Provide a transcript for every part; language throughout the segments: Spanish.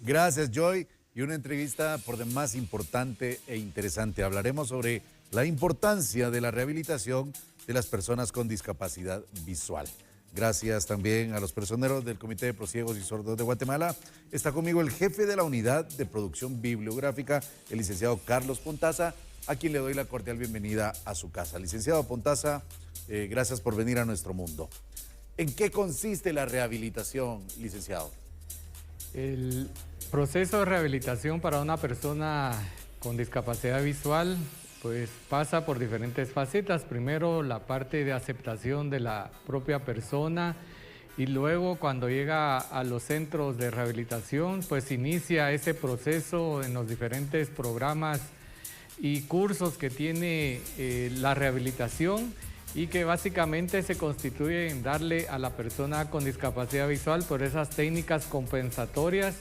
Gracias, Joy. Y una entrevista por demás importante e interesante. Hablaremos sobre la importancia de la rehabilitación de las personas con discapacidad visual. Gracias también a los personeros del Comité de Prociegos y Sordos de Guatemala. Está conmigo el jefe de la Unidad de Producción Bibliográfica, el licenciado Carlos Pontaza, a quien le doy la cordial bienvenida a su casa. Licenciado Pontaza, gracias por venir a nuestro mundo. ¿En qué consiste la rehabilitación, licenciado? El proceso de rehabilitación para una persona con discapacidad visual pues pasa por diferentes facetas. Primero, la parte de aceptación de la propia persona, y luego cuando llega a los centros de rehabilitación pues inicia ese proceso en los diferentes programas y cursos que tiene la rehabilitación, y que básicamente se constituye en darle a la persona con discapacidad visual por esas técnicas compensatorias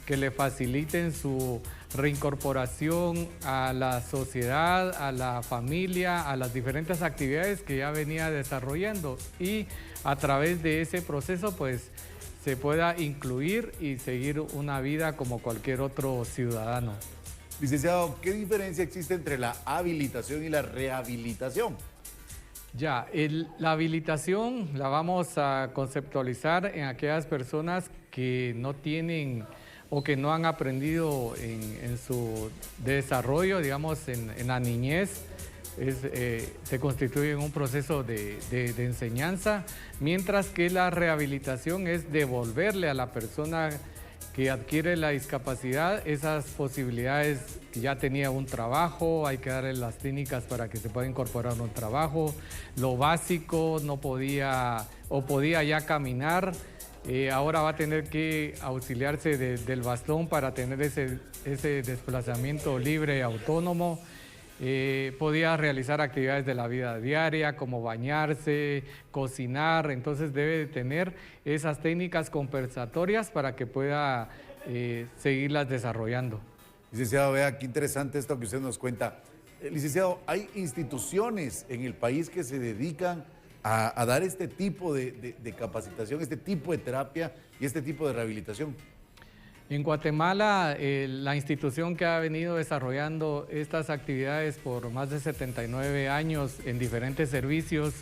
que le faciliten su reincorporación a la sociedad, a la familia, a las diferentes actividades que ya venía desarrollando, y a través de ese proceso pues se pueda incluir y seguir una vida como cualquier otro ciudadano. Licenciado, ¿qué diferencia existe entre la habilitación y la rehabilitación? Ya, la habilitación la vamos a conceptualizar en aquellas personas que no tienen o que no han aprendido en su desarrollo, digamos, en la niñez. Se constituye en un proceso de enseñanza, mientras que la rehabilitación es devolverle a la persona que adquiere la discapacidad esas posibilidades que ya tenía un trabajo. Hay que darle las técnicas para que se pueda incorporar a un trabajo. Lo básico, no podía o podía ya caminar, ahora va a tener que auxiliarse del bastón para tener ese desplazamiento libre y autónomo. Podía realizar actividades de la vida diaria como bañarse, cocinar. Entonces debe de tener esas técnicas compensatorias para que pueda seguirlas desarrollando. Licenciado, vea qué interesante esto que usted nos cuenta. Licenciado, hay instituciones en el país que se dedican a dar este tipo de capacitación, este tipo de terapia y este tipo de rehabilitación. En Guatemala, la institución que ha venido desarrollando estas actividades por más de 79 años en diferentes servicios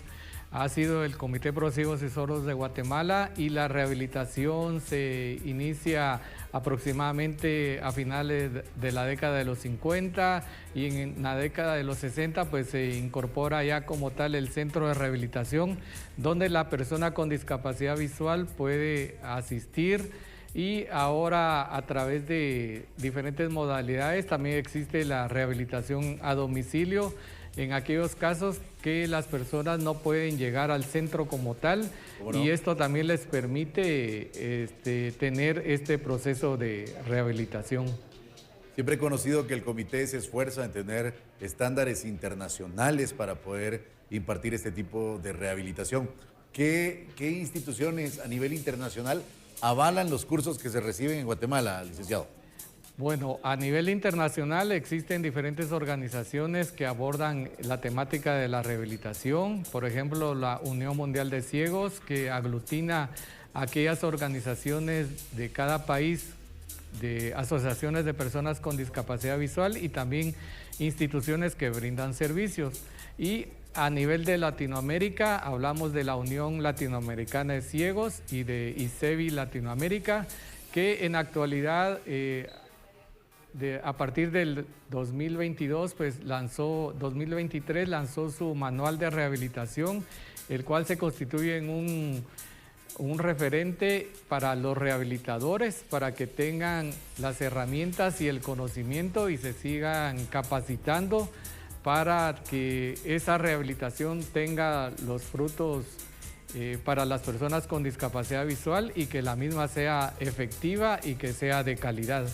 ha sido el Comité de Prociegos y Sordos de Guatemala, y la rehabilitación se inicia aproximadamente a finales de la década de los 50, y en la década de los 60 pues se incorpora ya como tal el centro de rehabilitación, donde la persona con discapacidad visual puede asistir. Y ahora, a través de diferentes modalidades, también existe la rehabilitación a domicilio en aquellos casos que las personas no pueden llegar al centro como tal. ¿Cómo no? Y esto también les permite tener este proceso de rehabilitación. Siempre he conocido que el comité se esfuerza en tener estándares internacionales para poder impartir este tipo de rehabilitación. ¿Qué instituciones a nivel internacional avalan los cursos que se reciben en Guatemala, licenciado? Bueno, a nivel internacional existen diferentes organizaciones que abordan la temática de la rehabilitación. Por ejemplo, la Unión Mundial de Ciegos, que aglutina a aquellas organizaciones de cada país, de asociaciones de personas con discapacidad visual, y también instituciones que brindan servicios. Y a nivel de Latinoamérica hablamos de la Unión Latinoamericana de Ciegos y de ICEBI Latinoamérica, que en actualidad a partir del 2022 pues 2023 lanzó su manual de rehabilitación, el cual se constituye en un referente para los rehabilitadores, para que tengan las herramientas y el conocimiento y se sigan capacitando para que esa rehabilitación tenga los frutos para las personas con discapacidad visual, y que la misma sea efectiva y que sea de calidad.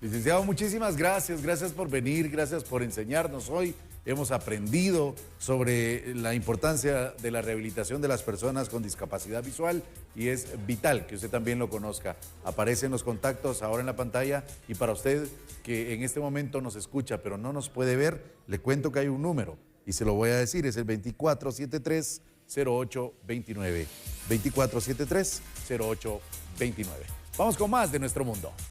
Licenciado, muchísimas gracias. Gracias por venir, gracias por enseñarnos hoy. Hemos aprendido sobre la importancia de la rehabilitación de las personas con discapacidad visual, y es vital que usted también lo conozca. Aparecen los contactos ahora en la pantalla, y para usted que en este momento nos escucha pero no nos puede ver, le cuento que hay un número y se lo voy a decir, es el 2473-0829. 2473-0829. Vamos con más de Nuestro Mundo.